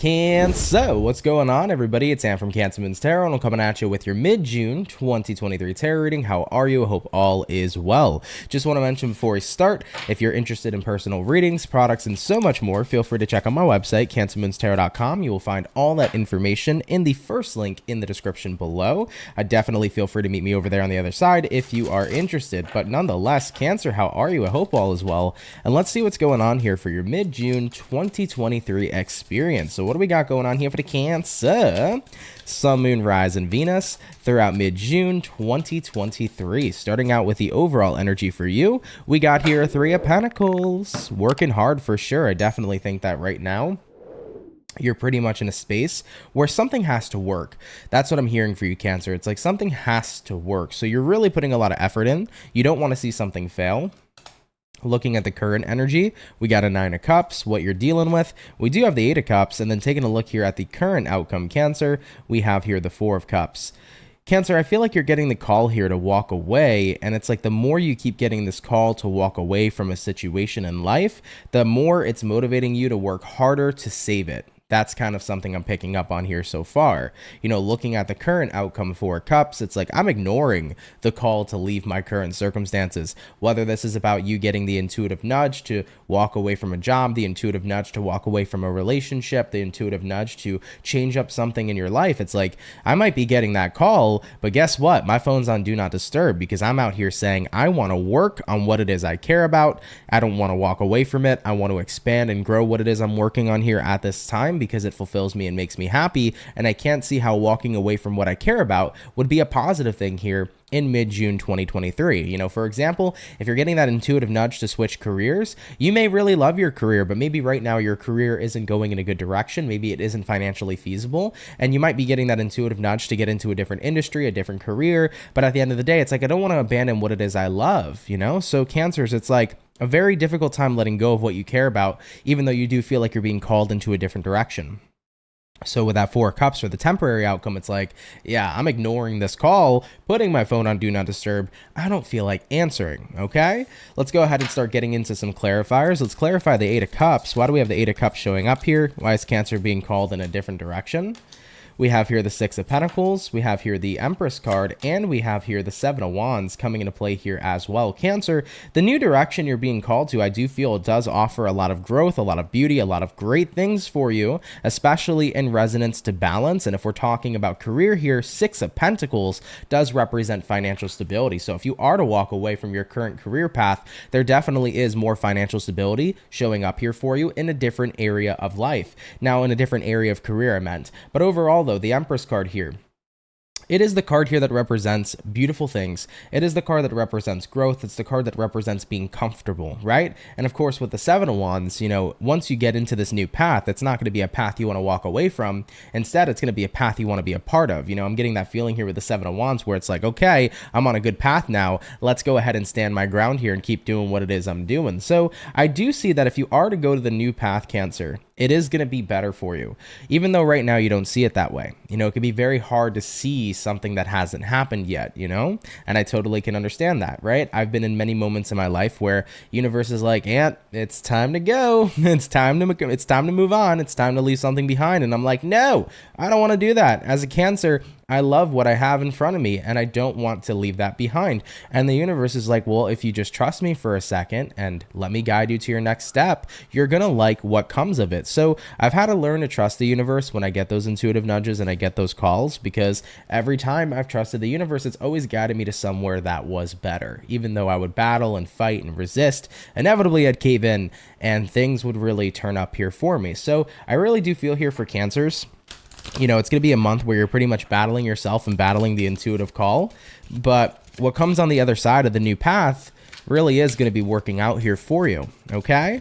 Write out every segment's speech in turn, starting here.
Cancer, what's going on, everybody? It's Sam from CancerMoonsTarot, and I'm coming at you with your mid-June 2023 tarot reading. How are you? I hope all is well. Just want to mention before we start, if you're interested in personal readings, products, and so much more, feel free to check out my website, CancerMoonsTarot.com. You will find all that information in the first link in the description below. Definitely feel free to meet me over there on the other side if you are interested. But nonetheless, Cancer, how are you? I hope all is well. And let's see what's going on here for your mid-June 2023 experience. So what do we got going on here for the Cancer? Sun, Moon, Rise, and Venus throughout mid-June 2023. Starting out with the overall energy for you, we got here Three of Pentacles. Working hard for sure. I definitely think that right now you're pretty much in a space where something has to work. That's what I'm hearing for you, Cancer. It's like something has to work. So you're really putting a lot of effort in. You don't want to see something fail. Looking at the current energy, we got a Nine of Cups, what you're dealing with. We do have the Eight of Cups, and then taking a look here at the current outcome, Cancer, we have here the Four of Cups. Cancer, I feel like you're getting the call here to walk away, and it's like the more you keep getting this call to walk away from a situation in life, the more it's motivating you to work harder to save it. That's kind of something I'm picking up on here so far. You know, looking at the current outcome, Four Cups, it's like I'm ignoring the call to leave my current circumstances. Whether this is about you getting the intuitive nudge to walk away from a job, the intuitive nudge to walk away from a relationship, the intuitive nudge to change up something in your life. It's like I might be getting that call, but guess what? My phone's on Do Not Disturb because I'm out here saying I want to work on what it is I care about. I don't want to walk away from it. I want to expand and grow what it is I'm working on here at this time, because it fulfills me and makes me happy, and I can't see how walking away from what I care about would be a positive thing here in mid-June 2023. You know, for example, if you're getting that intuitive nudge to switch careers, you may really love your career, but maybe right now your career isn't going in a good direction. Maybe it isn't financially feasible, and you might be getting that intuitive nudge to get into a different industry, a different career, but at the end of the day, it's like I don't want to abandon what it is I love, you know? So Cancers, it's like a very difficult time letting go of what you care about, even though you do feel like you're being called into a different direction. So with that Four of Cups for the temporary outcome, it's like, yeah, I'm ignoring this call, putting my phone on Do Not Disturb. I don't feel like answering, okay? Let's go ahead and start getting into some clarifiers. Let's clarify the Eight of Cups. Why do we have the Eight of Cups showing up here? Why is Cancer being called in a different direction? We have here the Six of Pentacles, we have here the Empress card, and we have here the Seven of Wands coming into play here as well. Cancer, the new direction you're being called to, I do feel it does offer a lot of growth, a lot of beauty, a lot of great things for you, especially in resonance to balance. And if we're talking about career here, Six of Pentacles does represent financial stability. So if you are to walk away from your current career path, there definitely is more financial stability showing up here for you in a different area of life. Now, in a different area of career, I meant. But overall, though, the Empress card here, it is the card here that represents beautiful things. It is the card that represents growth. It's the card that represents being comfortable, right? And of course, with the Seven of Wands, you know, once you get into this new path, it's not going to be a path you want to walk away from. Instead, it's going to be a path you want to be a part of. You know, I'm getting that feeling here with the Seven of Wands where it's like, okay, I'm on a good path now. Let's go ahead and stand my ground here and keep doing what it is I'm doing. So I do see that if you are to go to the new path, Cancer, it is going to be better for you, even though right now you don't see it that way. You know, it can be very hard to see something that hasn't happened yet, you know, and I totally can understand that, right? I've been in many moments in my life where universe is like, yeah, it's time to go. It's time to move on. It's time to leave something behind. And I'm like, no, I don't want to do that. As a Cancer, I love what I have in front of me, and I don't want to leave that behind. And the universe is like, well, if you just trust me for a second and let me guide you to your next step, you're going to like what comes of it. So I've had to learn to trust the universe when I get those intuitive nudges and I get those calls, because every time I've trusted the universe, it's always guided me to somewhere that was better. Even though I would battle and fight and resist, inevitably I'd cave in and things would really turn up here for me. So I really do feel here for Cancers, you know, it's going to be a month where you're pretty much battling yourself and battling the intuitive call. But what comes on the other side of the new path really is going to be working out here for you. Okay.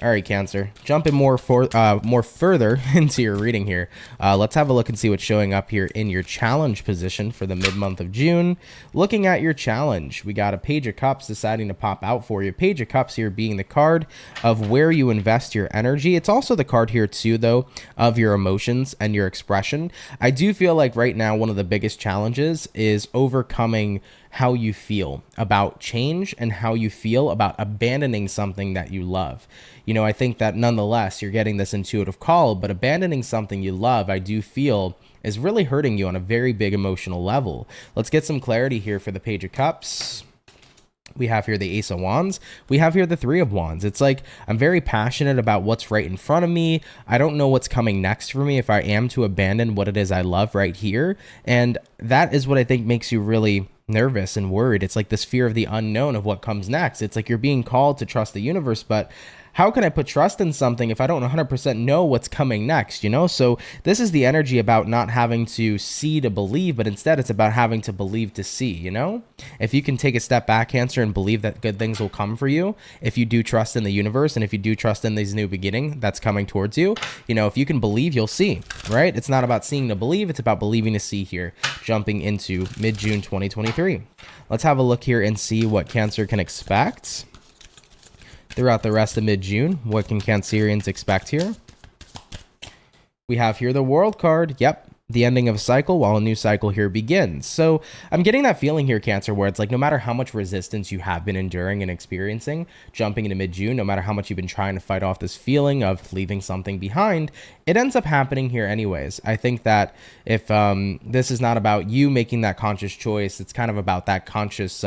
All right, Cancer, jumping more further into your reading here. Let's have a look and see what's showing up here in your challenge position for the mid-month of June. Looking at your challenge, we got a Page of Cups deciding to pop out for you. Page of Cups here being the card of where you invest your energy. It's also the card here too, though, of your emotions and your expression. I do feel like right now one of the biggest challenges is overcoming how you feel about change and how you feel about abandoning something that you love. I think that nonetheless, you're getting this intuitive call, but abandoning something you love, I do feel is really hurting you on a very big emotional level. Let's get some clarity here for the Page of Cups. We have here the Ace of Wands. We have here the Three of Wands. It's like, I'm very passionate about what's right in front of me. I don't know what's coming next for me if I am to abandon what it is I love right here. And that is what I think makes you really nervous and worried. It's like this fear of the unknown of what comes next. It's like you're being called to trust the universe, but how can I put trust in something if I don't 100% know what's coming next, So this is the energy about not having to see to believe, but instead it's about having to believe to see, If you can take a step back, Cancer, and believe that good things will come for you, if you do trust in the universe and if you do trust in this new beginning that's coming towards you, if you can believe, you'll see, right? It's not about seeing to believe, it's about believing to see here, jumping into mid-June 2023. Let's have a look here and see what Cancer can expect throughout the rest of mid-June. What can Cancerians expect here? We have here the World card. Yep, the ending of a cycle while a new cycle here begins. So I'm getting that feeling here, Cancer, where it's like no matter how much resistance you have been enduring and experiencing, jumping into mid-June, no matter how much you've been trying to fight off this feeling of leaving something behind, it ends up happening here anyways. I think that if this is not about you making that conscious choice, it's kind of about that conscious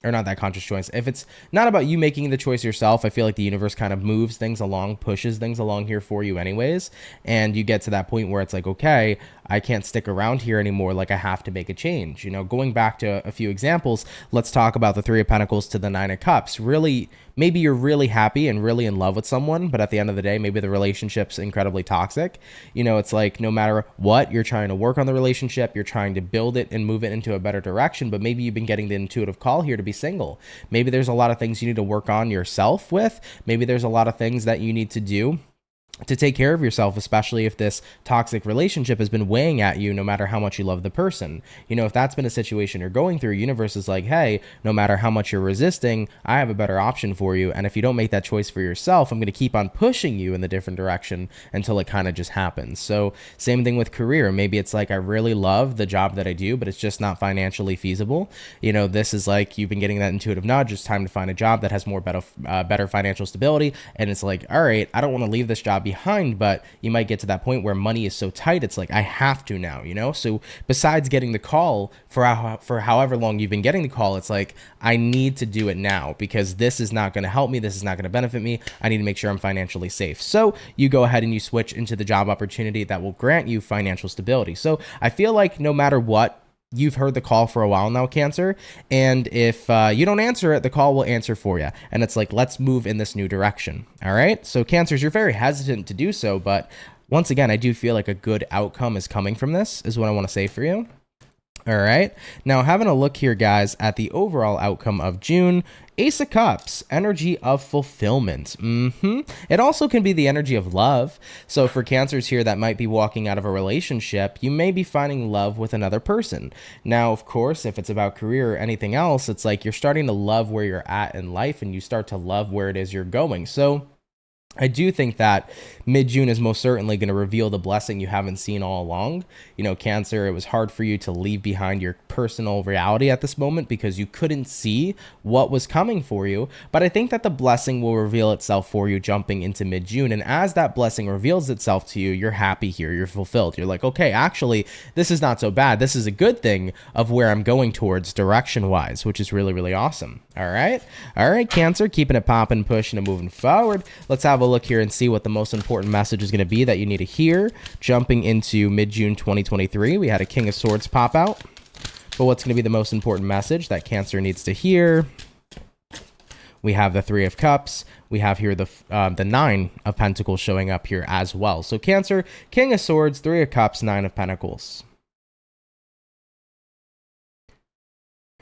or not that conscious choice. If it's not about you making the choice yourself, I feel like the universe kind of moves things along, pushes things along here for you anyways. And you get to that point where it's like, okay, I can't stick around here anymore. Like I have to make a change. Going back to a few examples, let's talk about the Three of Pentacles to the Nine of Cups. Really, maybe you're really happy and really in love with someone, but at the end of the day, maybe the relationship's incredibly toxic. It's like no matter what, you're trying to work on the relationship, you're trying to build it and move it into a better direction, but maybe you've been getting the intuitive call here to be single. Maybe there's a lot of things you need to work on yourself with. Maybe there's a lot of things that you need to do to take care of yourself, especially if this toxic relationship has been weighing at you no matter how much you love the person. If that's been a situation you're going through, universe is like, hey, no matter how much you're resisting, I have a better option for you. And if you don't make that choice for yourself, I'm going to keep on pushing you in the different direction until it kind of just happens. So same thing with career. Maybe it's like, I really love the job that I do, but it's just not financially feasible. This is like, you've been getting that intuitive nudge. It's time to find a job that has more better financial stability. And it's like, all right, I don't want to leave this job behind, but you might get to that point where money is so tight, it's like, I have to now, So besides getting the call for however long you've been getting the call, it's like, I need to do it now because this is not going to help me. This is not going to benefit me. I need to make sure I'm financially safe. So you go ahead and you switch into the job opportunity that will grant you financial stability. So I feel like no matter what, you've heard the call for a while now, Cancer, and if you don't answer it, the call will answer for you. And it's like, let's move in this new direction. All right. So Cancers, you're very hesitant to do so, but once again, I do feel like a good outcome is coming from this, is what I want to say for you. All right. Now, having a look here, guys, at the overall outcome of June, Ace of Cups, energy of fulfillment. It also can be the energy of love. So for Cancers here that might be walking out of a relationship, you may be finding love with another person. Now, of course, if it's about career or anything else, it's like you're starting to love where you're at in life and you start to love where it is you're going. So I do think that mid-June is most certainly going to reveal the blessing you haven't seen all along. Cancer, it was hard for you to leave behind your personal reality at this moment because you couldn't see what was coming for you. But I think that the blessing will reveal itself for you jumping into mid-June. And as that blessing reveals itself to you, you're happy here. You're fulfilled. You're like, okay, actually, this is not so bad. This is a good thing of where I'm going towards direction-wise, which is really, really awesome. All right. All right, Cancer, keeping it popping, pushing, and moving forward. Let's have a look here and see what the most important message is going to be that you need to hear jumping into mid-June 2023. We had a King of Swords pop out, but what's going to be the most important message that Cancer needs to hear? We have the Three of Cups. We have here the Nine of Pentacles showing up here as well. So Cancer, King of Swords, Three of Cups, Nine of Pentacles.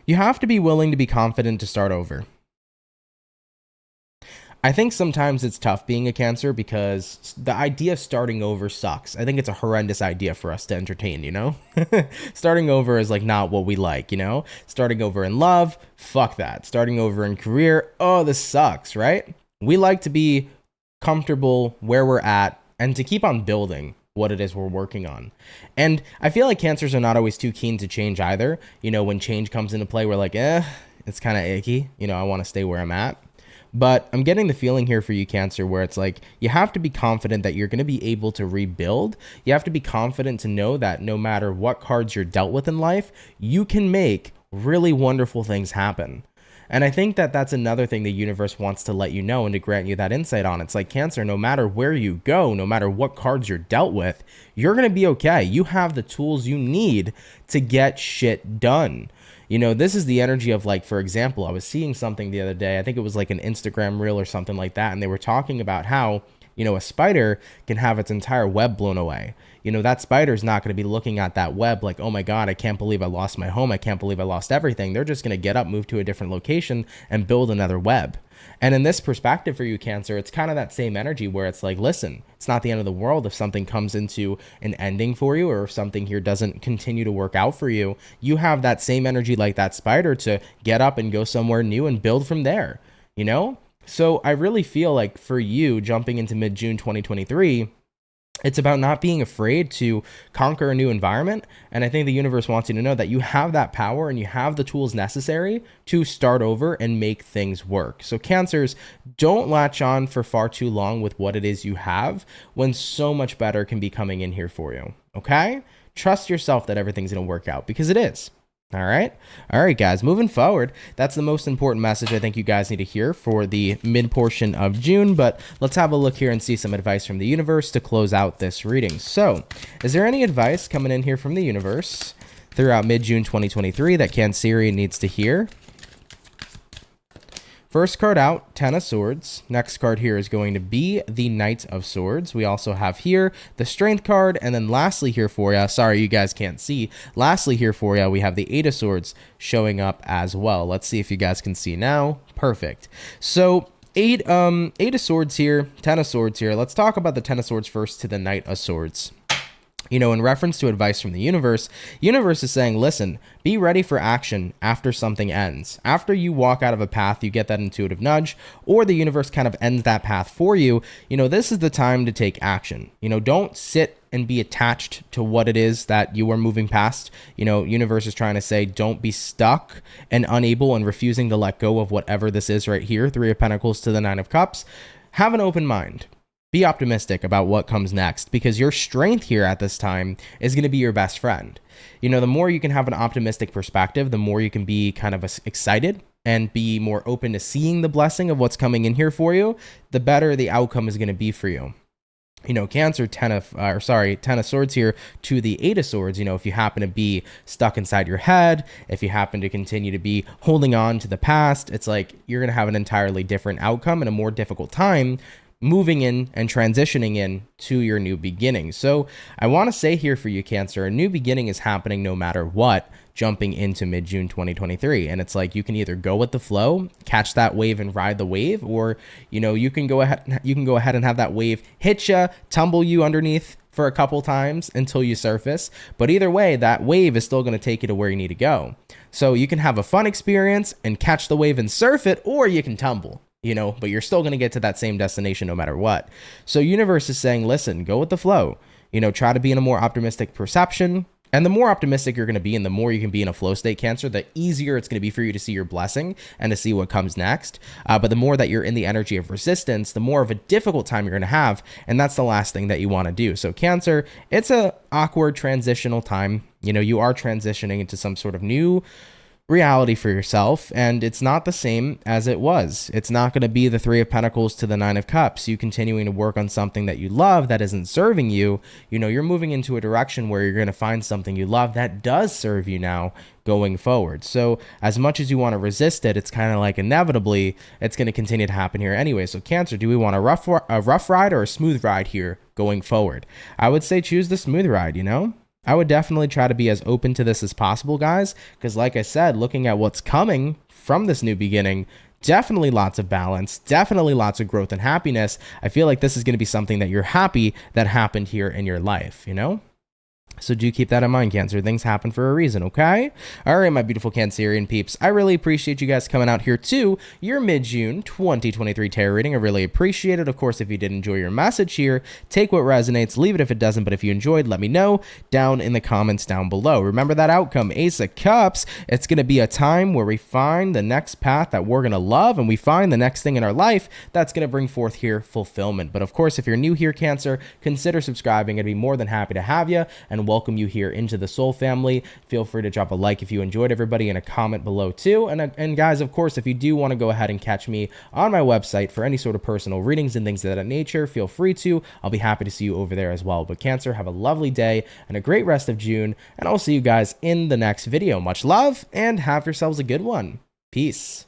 You have to be willing to be confident to start over. I think sometimes it's tough being a Cancer because the idea of starting over sucks. I think it's a horrendous idea for us to entertain, Starting over is like not what we like, Starting over in love, fuck that. Starting over in career, oh, this sucks, right? We like to be comfortable where we're at and to keep on building what it is we're working on. And I feel like Cancers are not always too keen to change either. You know, when change comes into play, we're like, it's kind of icky. You know, I want to stay where I'm at. But I'm getting the feeling here for you, Cancer, where it's like you have to be confident that you're going to be able to rebuild. You have to be confident to know that no matter what cards you're dealt with in life, you can make really wonderful things happen. And I think that that's another thing the universe wants to let you know and to grant you that insight on. It's like, Cancer, no matter where you go, no matter what cards you're dealt with, you're going to be okay. You have the tools you need to get shit done. You know, this is the energy of, like, for example, I was seeing something the other day. I think it was like an Instagram reel or something like that. And they were talking about how, you know, a spider can have its entire web blown away. You know, that spider's not going to be looking at that web like, oh my God, I can't believe I lost my home. I can't believe I lost everything. They're just going to get up, move to a different location and build another web. And in this perspective for you, Cancer, it's kind of that same energy where it's like, listen, it's not the end of the world if something comes into an ending for you, or if something here doesn't continue to work out for you. You have that same energy like that spider to get up and go somewhere new and build from there, you know? So I really feel like for you, jumping into mid-June 2023, it's about not being afraid to conquer a new environment. And I think the universe wants you to know that you have that power and you have the tools necessary to start over and make things work. So Cancers, don't latch on for far too long with what it is you have when so much better can be coming in here for you. Okay? Trust yourself that everything's going to work out, because it is. All right, guys, moving forward, that's the most important message I think you guys need to hear for the mid portion of June. But let's have a look here and see some advice from the universe to close out this reading. So is there any advice coming in here from the universe throughout mid-June 2023 that Cancerian needs to hear? First card out, Ten of Swords. Next card here is going to be the Knight of Swords. We also have here the Strength card. And then lastly here for you, sorry you guys can't see, lastly here for you, we have the Eight of Swords showing up as well. Let's see if you guys can see now. Perfect. So eight of Swords here, Ten of Swords here. Let's talk about the Ten of Swords first to the Knight of Swords. You know, in reference to advice from the universe is saying, listen, be ready for action after something ends. After you walk out of a path, you get that intuitive nudge, or the universe kind of ends that path for you. You know, this is the time to take action. You know, don't sit and be attached to what it is that you are moving past. You know, universe is trying to say, don't be stuck and unable and refusing to let go of whatever this is right here. Three of Pentacles to the Nine of Cups. Have an open mind. Be optimistic about what comes next, because your strength here at this time is going to be your best friend. You know, the more you can have an optimistic perspective, the more you can be kind of excited and be more open to seeing the blessing of what's coming in here for you, the better the outcome is going to be for you. You know, Cancer, Ten of Swords here to the Eight of Swords. You know, if you happen to be stuck inside your head, if you happen to continue to be holding on to the past, it's like you're going to have an entirely different outcome and a more difficult time moving in and transitioning in to your new beginning. So I want to say here for you, Cancer, a new beginning is happening no matter what, jumping into mid-June 2023. And it's like you can either go with the flow, catch that wave and ride the wave, or, you know, you can go ahead and have that wave hit you, tumble you underneath for a couple times until you surface. But either way, that wave is still going to take you to where you need to go. So you can have a fun experience and catch the wave and surf it, or you can tumble. You know, but you're still going to get to that same destination no matter what. So universe is saying, listen, go with the flow. You know, try to be in a more optimistic perception. And the more optimistic you're going to be and the more you can be in a flow state, Cancer, the easier it's going to be for you to see your blessing and to see what comes next. But the more that you're in the energy of resistance, the more of a difficult time you're going to have. And that's the last thing that you want to do. So Cancer, it's a awkward transitional time. You know, you are transitioning into some sort of new reality for yourself, and it's not the same as it was. It's not going to be the Three of Pentacles to the Nine of Cups, you continuing to work on something that you love that isn't serving you. You know, you're moving into a direction where you're going to find something you love that does serve you now going forward. So as much as you want to resist it, it's kind of like inevitably it's going to continue to happen here anyway. So Cancer, do we want a rough ride or a smooth ride here going forward? I would say choose the smooth ride, you know? I would definitely try to be as open to this as possible, guys, because like I said, looking at what's coming from this new beginning, definitely lots of balance, definitely lots of growth and happiness. I feel like this is going to be something that you're happy that happened here in your life, you know? So do keep that in mind, Cancer. Things happen for a reason, okay? All right, my beautiful Cancerian peeps. I really appreciate you guys coming out here to your mid-June 2023 tarot reading. I really appreciate it. Of course, if you did enjoy your message here, take what resonates, leave it if it doesn't. But if you enjoyed, let me know down in the comments down below. Remember that outcome, Ace of Cups. It's going to be a time where we find the next path that we're going to love, and we find the next thing in our life that's going to bring forth here fulfillment. But of course, if you're new here, Cancer, consider subscribing. I'd be more than happy to have you and welcome you here into the soul family. Feel free to drop a like if you enjoyed, everybody, and a comment below too. And guys, of course, if you do want to go ahead and catch me on my website for any sort of personal readings and things of that nature, feel free to. I'll be happy to see you over there as well. But Cancer, have a lovely day and a great rest of June, and I'll see you guys in the next video. Much love and have yourselves a good one. Peace.